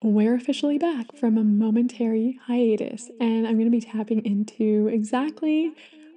We're officially back from a momentary hiatus, and I'm going to be tapping into exactly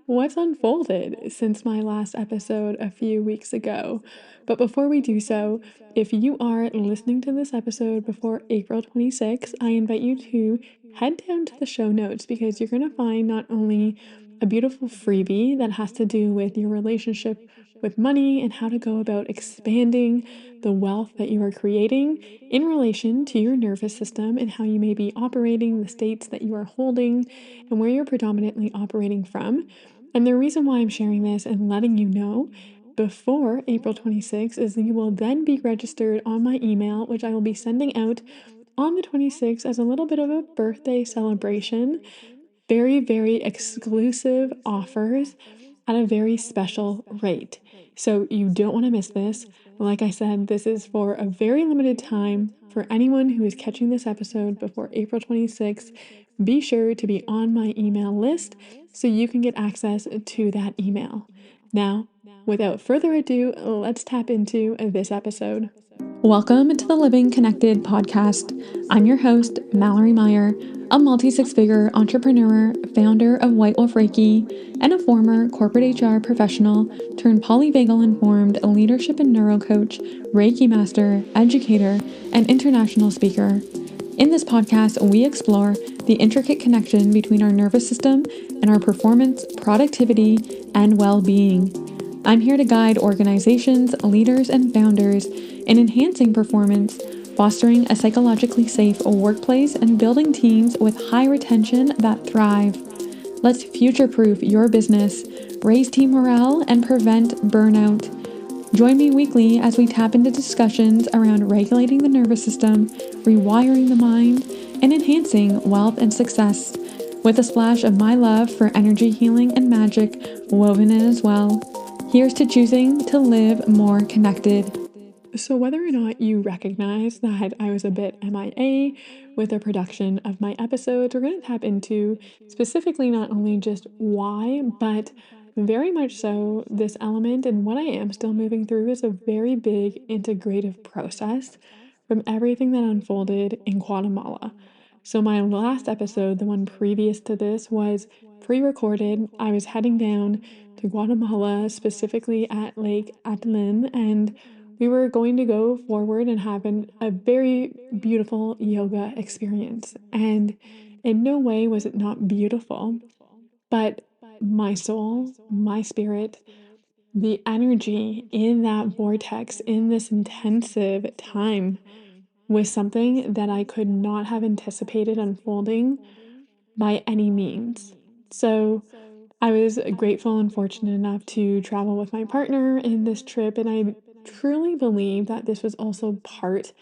what's unfolded since my last episode a few weeks ago. But before we do so, if you are listening to this episode before April 26th, I invite you to head down to the show notes because you're going to find not only a beautiful freebie that has to do with your relationship with money and how to go about expanding the wealth that you are creating in relation to your nervous system and how you may be operating, the states that you are holding, and where you're predominantly operating from. And the reason why I'm sharing this and letting you know before April 26th is that you will then be registered on my email, which I will be sending out on the 26th as a little bit of a birthday celebration. Very, very exclusive offers at a very special rate. So you don't want to miss this. Like I said, this is for a very limited time. For anyone who is catching this episode before April 26th, be sure to be on my email list so you can get access to that email. Now, without further ado, let's tap into this episode. Welcome to the Living Connected podcast. I'm your host, Mallory Meyer, a multi-six-figure entrepreneur, founder of White Wolf Reiki, and a former corporate HR professional turned polyvagal-informed leadership and neuro coach, Reiki master, educator, and international speaker. In this podcast, we explore the intricate connection between our nervous system and our performance, productivity, and well-being. I'm here to guide organizations, leaders, and founders in enhancing performance, fostering a psychologically safe workplace, and building teams with high retention that thrive. Let's future-proof your business, raise team morale, and prevent burnout. Join me weekly as we tap into discussions around regulating the nervous system, rewiring the mind, and enhancing wealth and success, with a splash of my love for energy healing and magic woven in as well. Here's to choosing to live more connected. So whether or not you recognize that I was a bit MIA with the production of my episodes, we're going to tap into specifically not only just why, but very much so this element. And what I am still moving through is a very big integrative process from everything that unfolded in Guatemala. So my last episode, the one previous to this, was pre-recorded. I was heading down to Guatemala, specifically at Lake Atlan, and we were going to go forward and have a very beautiful yoga experience. And in no way was it not beautiful, but my soul, my spirit, the energy in that vortex, in this intensive time, was something that I could not have anticipated unfolding by any means. So I was grateful and fortunate enough to travel with my partner in this trip, and I truly believe that this was also part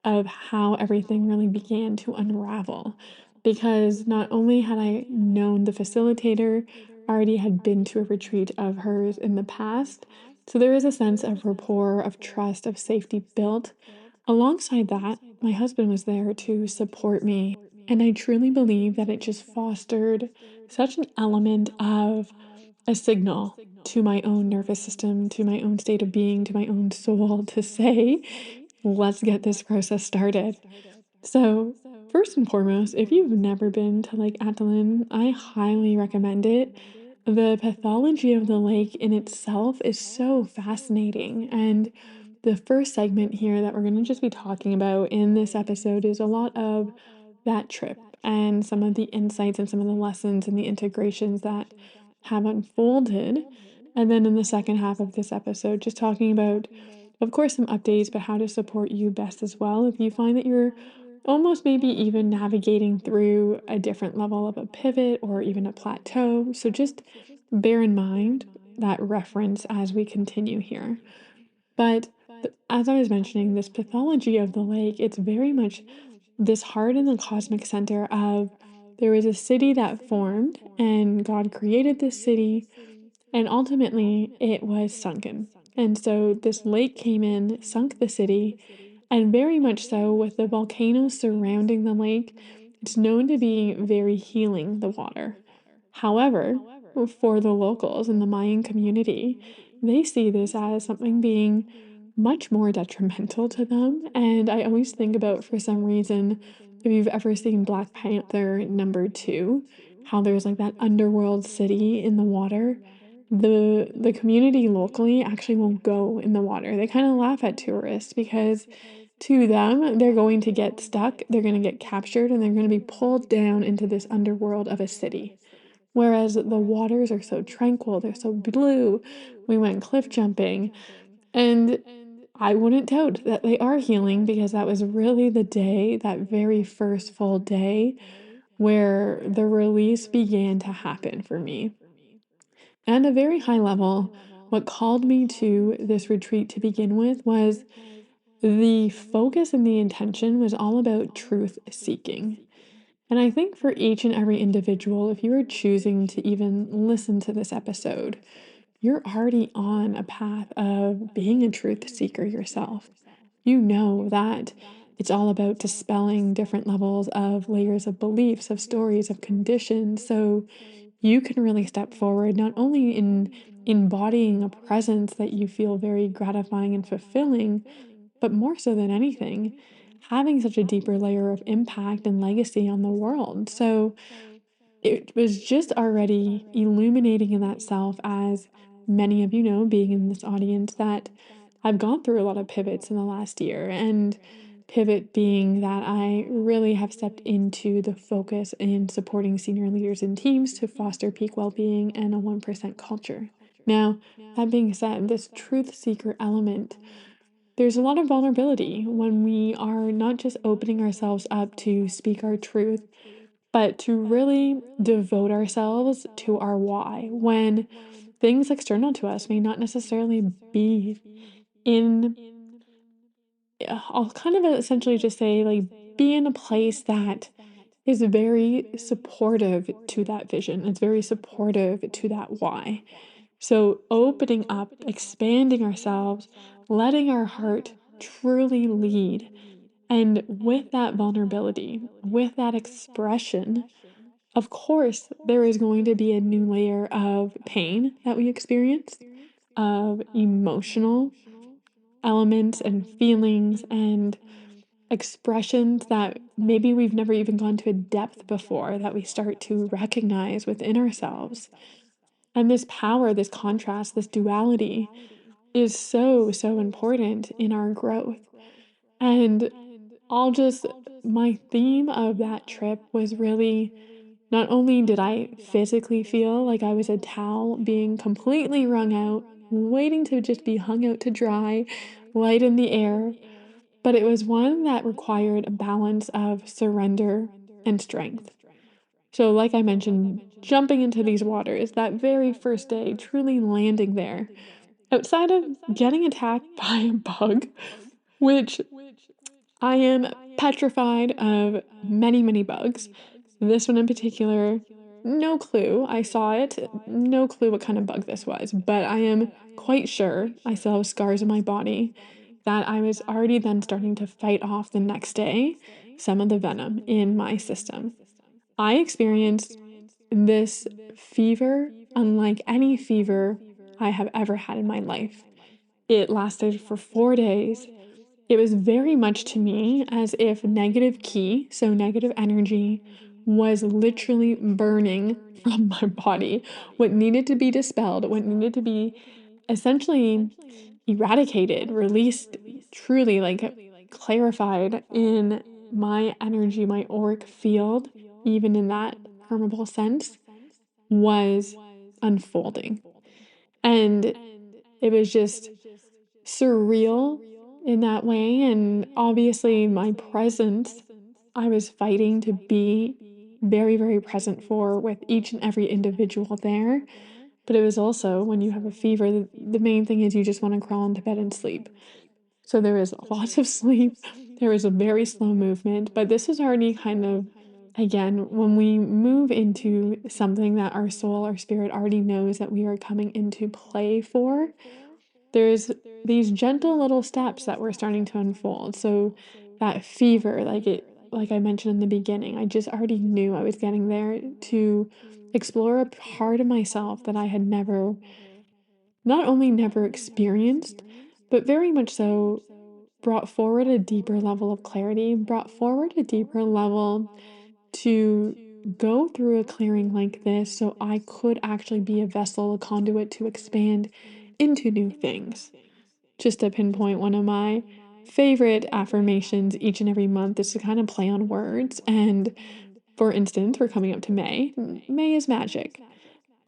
of how everything really began to unravel. Because not only had I known the facilitator, I already had been to a retreat of hers in the past. So there is a sense of rapport, of trust, of safety built. Alongside that, my husband was there to support me. And I truly believe that it just fostered such an element of a signal to my own nervous system, to my own state of being, to my own soul to say, let's get this process started. So, first and foremost, if you've never been to Lake Atlan, I highly recommend it. The pathology of the lake in itself is so fascinating. And the first segment here that we're going to just be talking about in this episode is a lot of that trip and some of the insights and some of the lessons and the integrations that have unfolded. And then in the second half of this episode, just talking about, of course, some updates, but how to support you best as well. If you find that you're almost maybe even navigating through a different level of a pivot or even a plateau. So just bear in mind that reference as we continue here. But as I was mentioning, this pathology of the lake, it's very much this heart in the cosmic center of there was a city that formed and God created this city and ultimately it was sunken. And so this lake came in, sunk the city, and very much so with the volcanoes surrounding the lake, it's known to be very healing, the water. However, for the locals in the Mayan community, they see this as something being much more detrimental to them. And I always think about, for some reason, if you've ever seen Black Panther #2, how there's like that underworld city in the water. The community locally actually won't go in the water. They kind of laugh at tourists because to them, they're going to get stuck, they're going to get captured, and they're going to be pulled down into this underworld of a city. Whereas the waters are so tranquil, they're so blue. We went cliff jumping, and I wouldn't doubt that they are healing because that was really the day, that very first full day, where the release began to happen for me. At a very high level, what called me to this retreat to begin with was the focus and the intention was all about truth seeking. And I think for each and every individual, if you are choosing to even listen to this episode, you're already on a path of being a truth seeker yourself. You know that it's all about dispelling different levels of layers of beliefs, of stories, of conditions. So you can really step forward, not only in embodying a presence that you feel very gratifying and fulfilling, but more so than anything, having such a deeper layer of impact and legacy on the world. So it was just already illuminating in that self, as many of you know, being in this audience, that I've gone through a lot of pivots in the last year. And pivot being that I really have stepped into the focus in supporting senior leaders and teams to foster peak well-being and a 1% culture. Now, that being said, this truth seeker element, there's a lot of vulnerability when we are not just opening ourselves up to speak our truth, but to really devote ourselves to our why when things external to us may not necessarily be in, I'll kind of essentially just say, like, be in a place that is very supportive to that vision. It's very supportive to that why. So, opening up, expanding ourselves, letting our heart truly lead. And with that vulnerability, with that expression, of course, there is going to be a new layer of pain that we experience, of emotional elements and feelings and expressions that maybe we've never even gone to a depth before that we start to recognize within ourselves. And this power, this contrast, this duality is so, so important in our growth. And I'll just, my theme of that trip was really, not only did I physically feel like I was a towel being completely wrung out, waiting to just be hung out to dry, light in the air, but it was one that required a balance of surrender and strength. So, like I mentioned, jumping into these waters, that very first day, truly landing there, outside of getting attacked by a bug, which I am petrified of many, many bugs. This one in particular, no clue. I saw it, no clue what kind of bug this was, but I am quite sure I still have scars on my body that I was already then starting to fight off the next day some of the venom in my system. I experienced this fever unlike any fever I have ever had in my life. It lasted for 4 days. It was very much to me as if negative ki, so negative energy, was literally burning from my body. What needed to be dispelled, what needed to be essentially eradicated, released, truly like clarified in my energy, my auric field, even in that permeable sense, was unfolding. And it was just surreal in that way. And obviously, my presence, I was fighting to be very, very present for with each and every individual there. But it was also, when you have a fever, the main thing is you just want to crawl into bed and sleep. So there was lots of sleep. There was a very slow movement. But this is already kind of, again, when we move into something that our soul, our spirit already knows that we are coming into play for, there's these gentle little steps that were starting to unfold. So that fever, like I mentioned in the beginning, I just already knew I was getting there to explore a part of myself that I had never, not only never experienced, but very much so brought forward a deeper level of clarity, brought forward a deeper level to go through a clearing like this so I could actually be a vessel, a conduit to expand into new things. Just to pinpoint one of my favorite affirmations each and every month is to kind of play on words. And for instance, we're coming up to May. May is magic.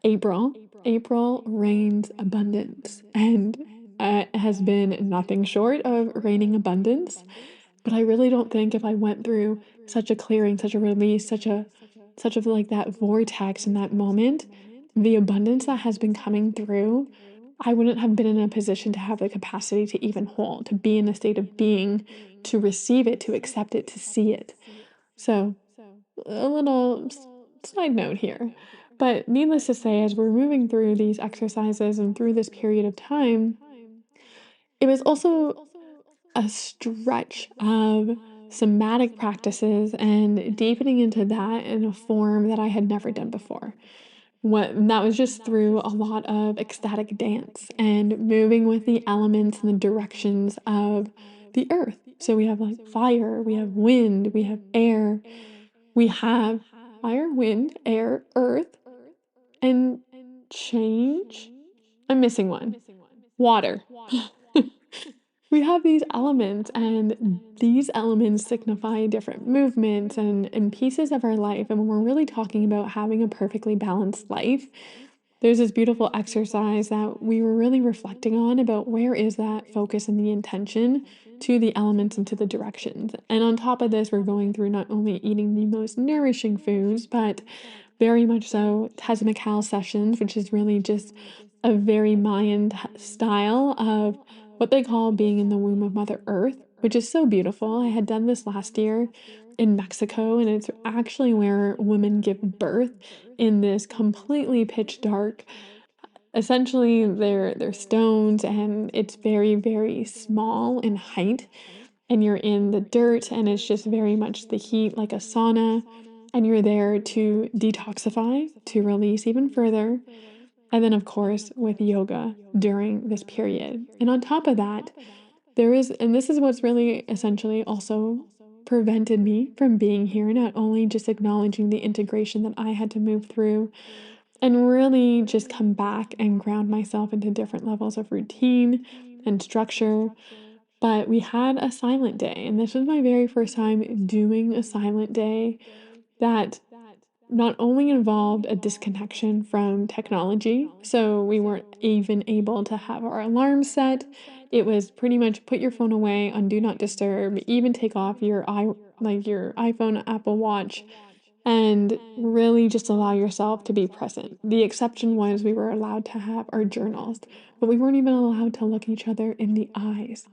April. April rains abundance. And it has been nothing short of raining abundance. But I really don't think if I went through such a clearing, such a release, such of like that vortex in that moment, the abundance that has been coming through, I wouldn't have been in a position to have the capacity to even hold, to be in a state of being, to receive it, to accept it, to see it. So, a little side note here. But needless to say, as we're moving through these exercises and through this period of time, it was also a stretch of somatic practices and deepening into that in a form that I had never done before. That was just through a lot of ecstatic dance and moving with the elements and the directions of the earth. So we have like fire, we have wind, we have air, we have fire, wind, air, earth, and change. I'm missing one. Water. We have these elements, and these elements signify different movements and pieces of our life. And when we're really talking about having a perfectly balanced life, there's this beautiful exercise that we were really reflecting on about where is that focus and the intention to the elements and to the directions. And on top of this, we're going through not only eating the most nourishing foods, but very much so Tezumakal sessions, which is really just a very Mayan style of what they call being in the womb of Mother Earth, which is so beautiful. I had done this last year in Mexico, and it's actually where women give birth in this completely pitch dark. Essentially, they're stones, and it's very, very small in height. And you're in the dirt, and it's just very much the heat, like a sauna. And you're there to detoxify, to release even further. And then, of course, with yoga during this period. And on top of that, and this is what's really essentially also prevented me from being here, not only just acknowledging the integration that I had to move through and really just come back and ground myself into different levels of routine and structure. But we had a silent day, and this was my very first time doing a silent day that not only involved a disconnection from technology, so we weren't even able to have our alarm set. It was pretty much put your phone away on do not disturb, even take off your iPhone, Apple Watch, and really just allow yourself to be present. The exception was we were allowed to have our journals, but we weren't even allowed to look each other in the eyes.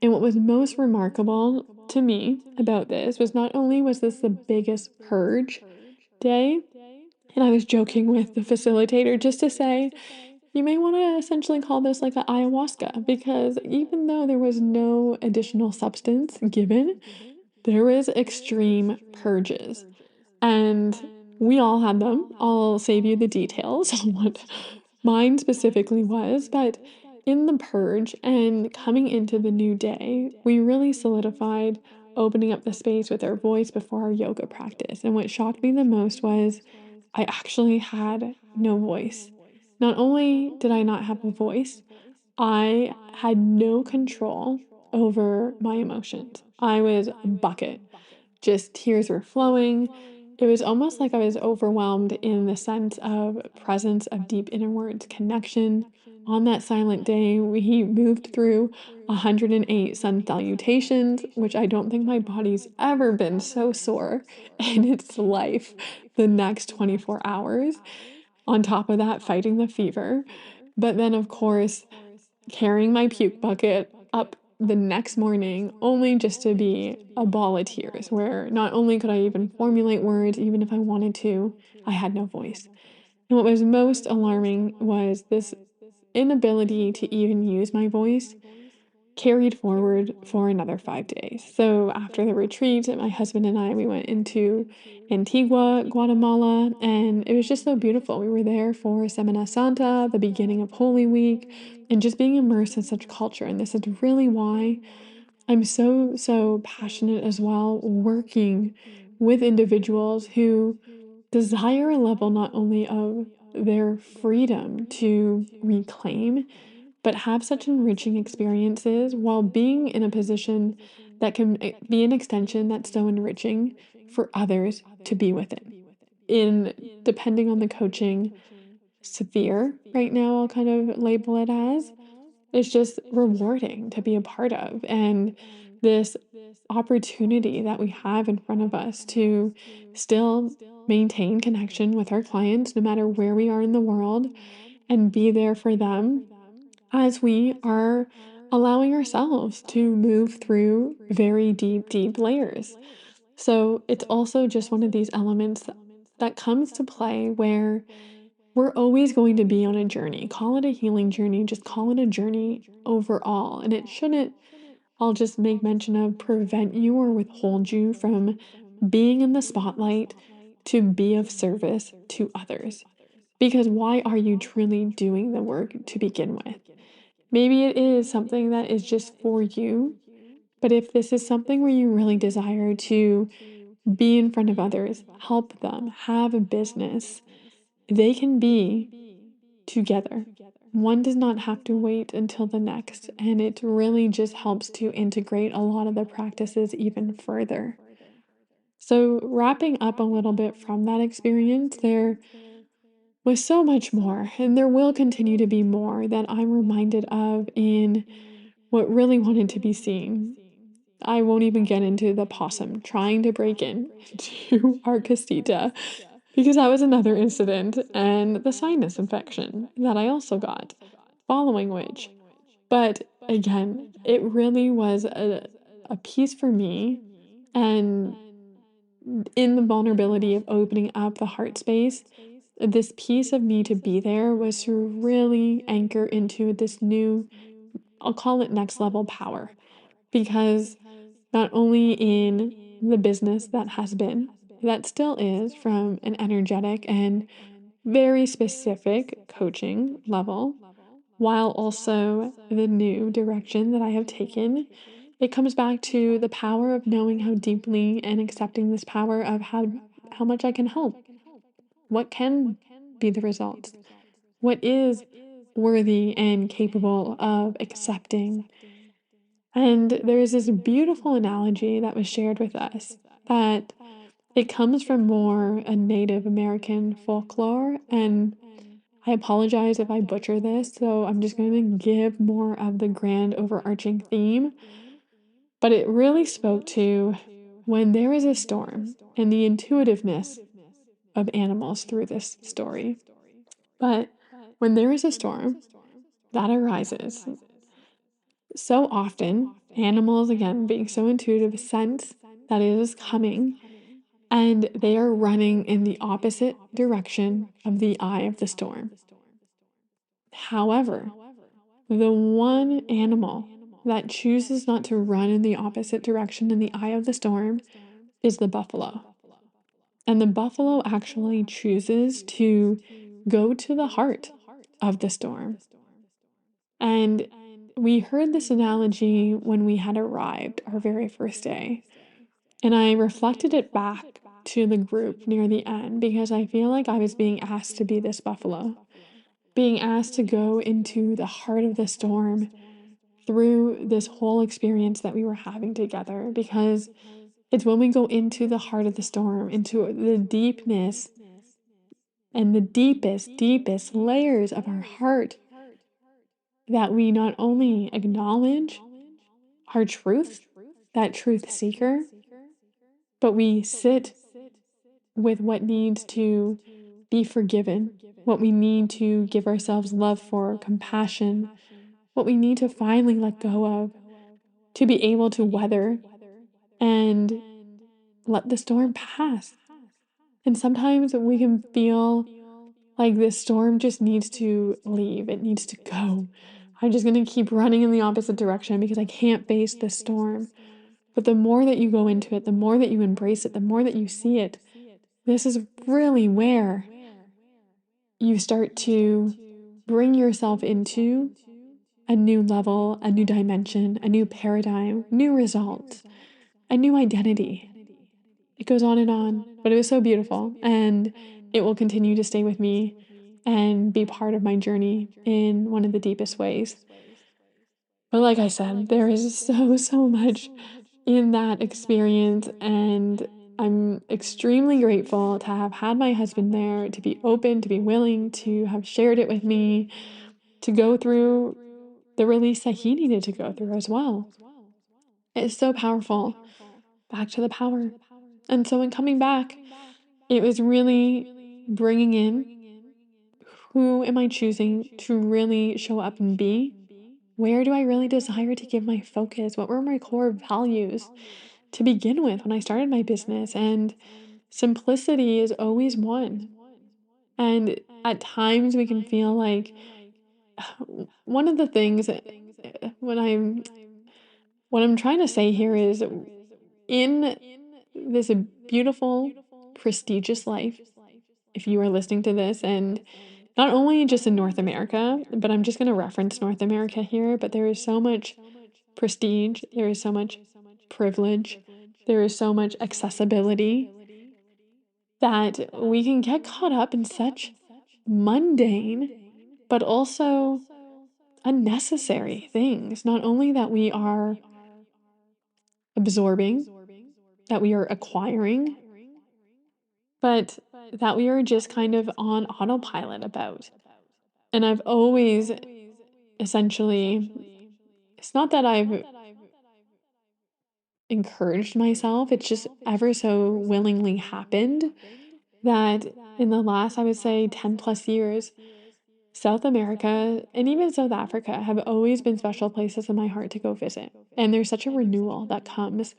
And what was most remarkable to me about this was not only was this the biggest purge day, and I was joking with the facilitator just to say, you may want to essentially call this like a ayahuasca, because even though there was no additional substance given, there was extreme purges. And we all had them. I'll save you the details on what mine specifically was, but in the purge and coming into the new day, we really solidified opening up the space with our voice before our yoga practice. And what shocked me the most was I actually had no voice. Not only did I not have a voice, I had no control over my emotions. I was a bucket. Just tears were flowing. It was almost like I was overwhelmed in the sense of presence of deep innerwards connection. On that silent day, we moved through 108 sun salutations, which I don't think my body's ever been so sore in its life the next 24 hours. On top of that, fighting the fever. But then, of course, carrying my puke bucket up the next morning only just to be a ball of tears, where not only could I even formulate words, even if I wanted to, I had no voice. And what was most alarming was this inability to even use my voice carried forward for another 5 days. So after the retreat, my husband and I, we went into Antigua, Guatemala, and it was just so beautiful. We were there for Semana Santa, the beginning of Holy Week, and just being immersed in such culture. And this is really why I'm so passionate as well, working with individuals who desire a level not only of their freedom to reclaim, but have such enriching experiences while being in a position that can be an extension that's so enriching for others to be within. In depending on the coaching sphere, right now, I'll kind of label it as, it's just rewarding to be a part of. And this opportunity that we have in front of us to still maintain connection with our clients, no matter where we are in the world, and be there for them as we are allowing ourselves to move through very deep layers. So it's also just one of these elements that comes to play where we're always going to be on a journey. Call it a healing journey, just call it a journey overall. And it shouldn't, I'll just make mention of, prevent you or withhold you from being in the spotlight to be of service to others. Because why are you truly doing the work to begin with? Maybe it is something that is just for you, but if this is something where you really desire to be in front of others, help them, have a business, they can be together. One does not have to wait until the next, and it really just helps to integrate a lot of the practices even further. So, wrapping up a little bit from that experience, there was so much more, and there will continue to be more that I'm reminded of in what really wanted to be seen. I won't even get into the possum trying to break in to our casita because that was another incident, and the sinus infection that I also got following which. But again, it really was a piece for me, and in the vulnerability of opening up the heart space, this piece of me to be there was to really anchor into this new, I'll call it next level power. Because not only in the business that has been, that still is from an energetic and very specific coaching level, while also the new direction that I have taken, it comes back to the power of knowing how deeply and accepting this power of how much I can help. What can be the results? What is worthy and capable of accepting? And there is this beautiful analogy that was shared with us that it comes from more a Native American folklore. And I apologize if I butcher this, so I'm just going to give more of the grand overarching theme. But it really spoke to when there is a storm and the intuitiveness of animals through this story. But when there is a storm that arises, so often animals, again, being so intuitive, sense that it is coming and they are running in the opposite direction of the eye of the storm. However, the one animal that chooses not to run in the opposite direction in the eye of the storm is the buffalo. And the buffalo actually chooses to go to the heart of the storm. And we heard this analogy when we had arrived our very first day. And I reflected it back to the group near the end because I feel like I was being asked to be this buffalo, being asked to go into the heart of the storm through this whole experience that we were having together. Because it's when we go into the heart of the storm, into the deepness and the deepest layers of our heart, that we not only acknowledge our truth, that truth seeker, but we sit with what needs to be forgiven, what we need to give ourselves love for, compassion, what we need to finally let go of, to be able to weather and let the storm pass. And sometimes we can feel like this storm just needs to leave, it needs to go. I'm just gonna keep running in the opposite direction because I can't face this storm. But the more that you go into it, the more that you embrace it, the more that you see it, this is really where you start to bring yourself into a new level, a new dimension, a new paradigm, new results, a new identity. It goes on, but it was so beautiful. And it will continue to stay with me and be part of my journey in one of the deepest ways. But like I said, there is so much in that experience. And I'm extremely grateful to have had my husband there, to be open, to be willing, to have shared it with me, to go through the release that he needed to go through as well. It's so powerful. Back to the power. And so in coming back, it was really bringing in who am I choosing to really show up and be? Where do I really desire to give my focus? What were my core values to begin with when I started my business? And simplicity is always one. And at times we can feel like one of the things when I'm what I'm trying to say here is in this beautiful, prestigious life, if you are listening to this, and not only just in North America, but I'm just going to reference North America here, but there is so much prestige, there is so much privilege, there is so much accessibility that we can get caught up in such mundane, but also unnecessary things. Not only that we are absorbing, that we are acquiring, but that we are just kind of on autopilot about. And I've always essentially, it's not that I've encouraged myself, it's just ever so willingly happened that in the last, I would say, 10 plus years, South America and even South Africa have always been special places in my heart to go visit. And there's such a renewal that comes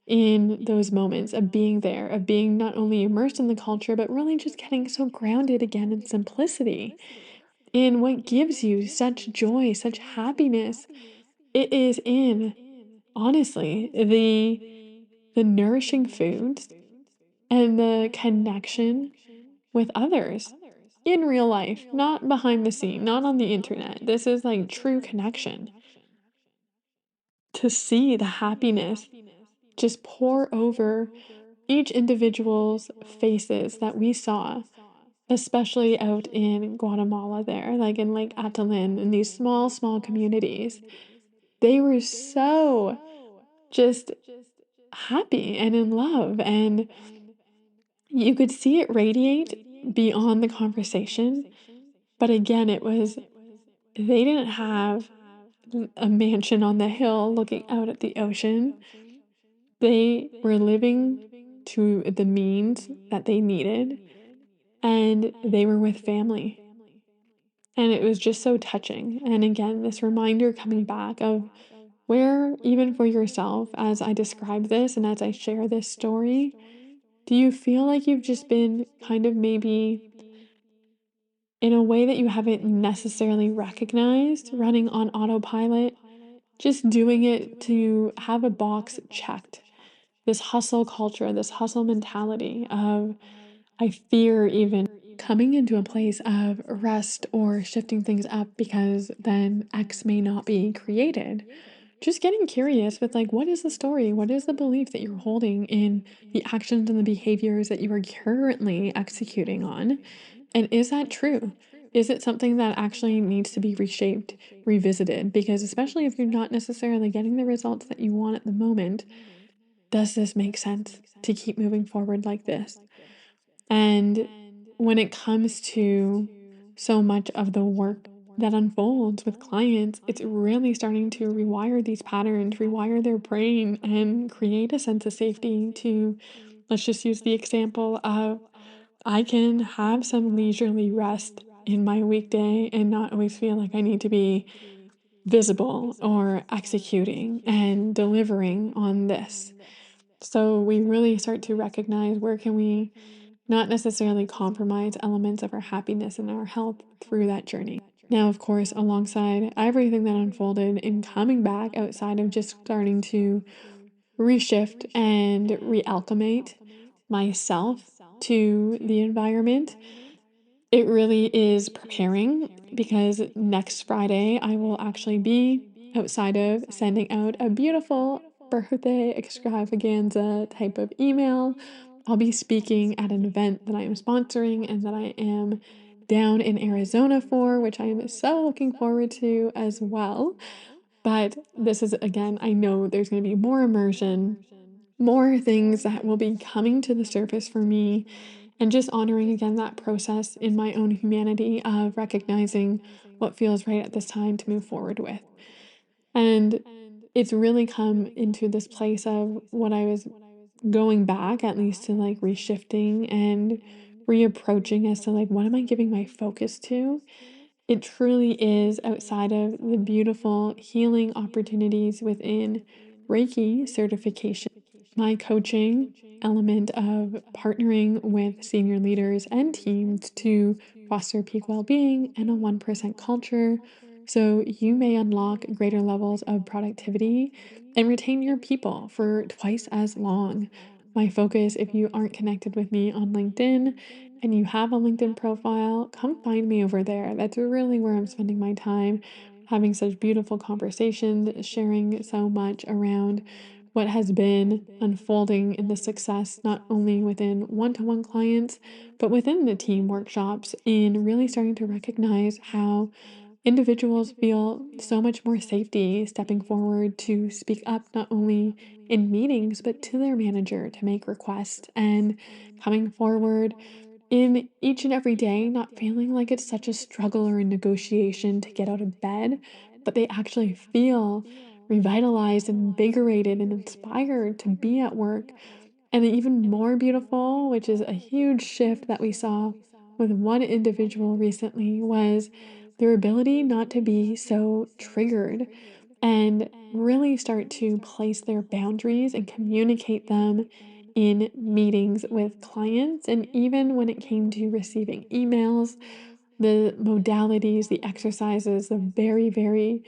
in those moments of being there, of being not only immersed in the culture, but really just getting so grounded again in simplicity, in what gives you such joy, such happiness. It is in, honestly, the nourishing foods and the connection with others in real life, not behind the scene, not on the internet. This is like true connection. To see the happiness just pour over each individual's faces that we saw, especially out in Guatemala there, like in Lake Atalin, in these small communities. They were so just happy and in love, and you could see it radiate beyond the conversation. But again, it was, they didn't have a mansion on the hill looking out at the ocean. They were living to the means that they needed, and they were with family. And it was just so touching. And again, this reminder coming back of where, even for yourself, as I describe this and as I share this story, do you feel like you've just been kind of maybe in a way that you haven't necessarily recognized, running on autopilot, just doing it to have a box checked? This hustle culture, this hustle mentality of, I fear even coming into a place of rest or shifting things up because then X may not be created. Just getting curious with like, what is the story? What is the belief that you're holding in the actions and the behaviors that you are currently executing on? And is that true? Is it something that actually needs to be reshaped, revisited? Because especially if you're not necessarily getting the results that you want at the moment, does this make sense to keep moving forward like this? And when it comes to so much of the work that unfolds with clients, it's really starting to rewire these patterns, rewire their brain, and create a sense of safety to, let's just use the example of, I can have some leisurely rest in my weekday and not always feel like I need to be visible or executing and delivering on this. So we really start to recognize where can we not necessarily compromise elements of our happiness and our health through that journey. Now, of course, alongside everything that unfolded in coming back outside of just starting to reshift and realchemate myself to the environment, it really is preparing because next Friday I will actually be outside of sending out a beautiful birthday extravaganza type of email. I'll be speaking at an event that I am sponsoring and that I am down in Arizona for, which I am so looking forward to as well. But this is, again, I know there's going to be more immersion, more things that will be coming to the surface for me, and just honoring again that process in my own humanity of recognizing what feels right at this time to move forward with. And it's really come into this place of what I was going back, at least to like reshifting and reapproaching as to like, what am I giving my focus to? It truly is outside of the beautiful healing opportunities within Reiki certification, my coaching element of partnering with senior leaders and teams to foster peak well-being and a 1% culture so you may unlock greater levels of productivity and retain your people for twice as long. My focus, if you aren't connected with me on LinkedIn and you have a LinkedIn profile, come find me over there. That's really where I'm spending my time, having such beautiful conversations, sharing so much around what has been unfolding in the success, not only within one to one clients, but within the team workshops, in really starting to recognize how individuals feel so much more safety stepping forward to speak up, not only in meetings, but to their manager to make requests and coming forward in each and every day, not feeling like it's such a struggle or a negotiation to get out of bed, but they actually feel revitalized and invigorated and inspired to be at work. And even more beautiful, which is a huge shift that we saw with one individual recently, was their ability not to be so triggered and really start to place their boundaries and communicate them in meetings with clients. And even when it came to receiving emails, the modalities, the exercises, the very, very,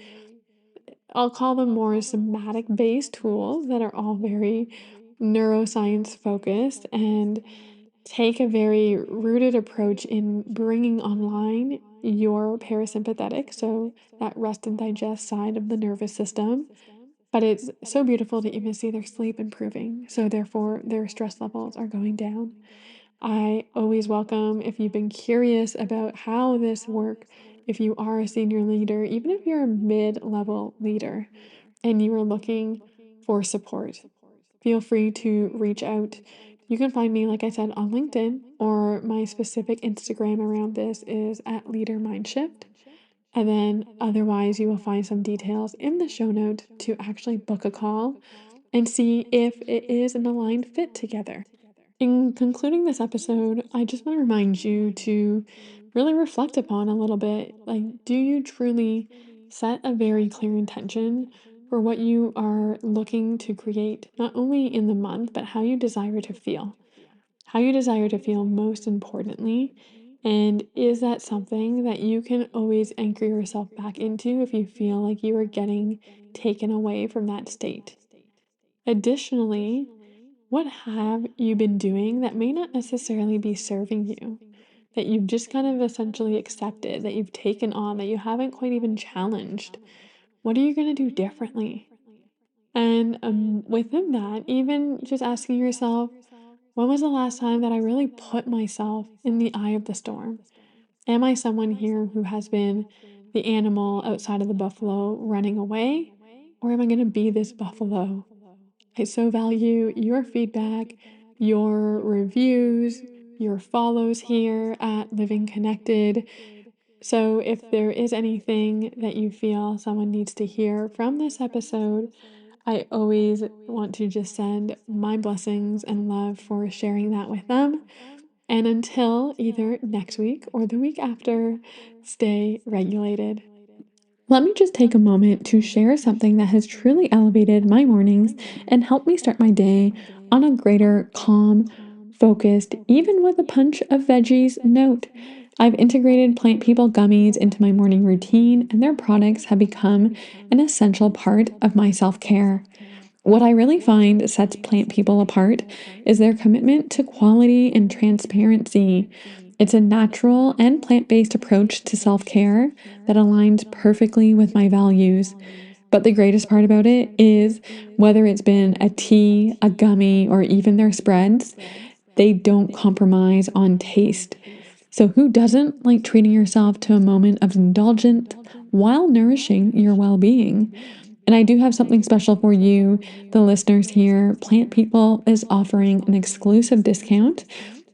I'll call them more somatic based tools that are all very neuroscience focused and take a very rooted approach in bringing online your parasympathetic, so that rest and digest side of the nervous system. But it's so beautiful to even see their sleep improving. So, therefore, their stress levels are going down. I always welcome if you've been curious about how this work, if you are a senior leader, even if you're a mid-level leader and you are looking for support, feel free to reach out. You can find me, like I said, on LinkedIn, or my specific Instagram around this is at Leader Mindshift. And then otherwise, you will find some details in the show note to actually book a call and see if it is an aligned fit together. In concluding this episode, I just want to remind you to really reflect upon a little bit, like, do you truly set a very clear intention for what you are looking to create, not only in the month, but how you desire to feel? How you desire to feel most importantly. And is that something that you can always anchor yourself back into if you feel like you are getting taken away from that state? Additionally, what have you been doing that may not necessarily be serving you, that you've just kind of essentially accepted, that you've taken on, that you haven't quite even challenged? What are you going to do differently? And within that, even just asking yourself, when was the last time that I really put myself in the eye of the storm? Am I someone here who has been the animal outside of the buffalo running away? Or am I going to be this buffalo? I so value your feedback, your reviews, your follows here at Living Connected. So if there is anything that you feel someone needs to hear from this episode, I always want to just send my blessings and love for sharing that with them. And until either next week or the week after, stay regulated. Let me just take a moment to share something that has truly elevated my mornings and helped me start my day on a greater, calm, focused, even with a punch of veggies note. I've integrated Plant People gummies into my morning routine, and their products have become an essential part of my self care. What I really find sets Plant People apart is their commitment to quality and transparency. It's a natural and plant based approach to self care that aligns perfectly with my values. But the greatest part about it is whether it's been a tea, a gummy, or even their spreads, they don't compromise on taste. So, who doesn't like treating yourself to a moment of indulgence while nourishing your well being? And I do have something special for you, the listeners here. Plant People is offering an exclusive discount.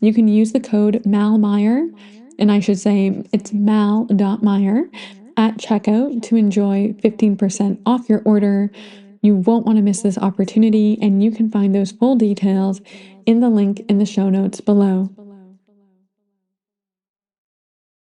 You can use the code MALMEYER, and I should say it's mal.meyer at checkout to enjoy 15% off your order. You won't want to miss this opportunity, and you can find those full details in the link in the show notes below.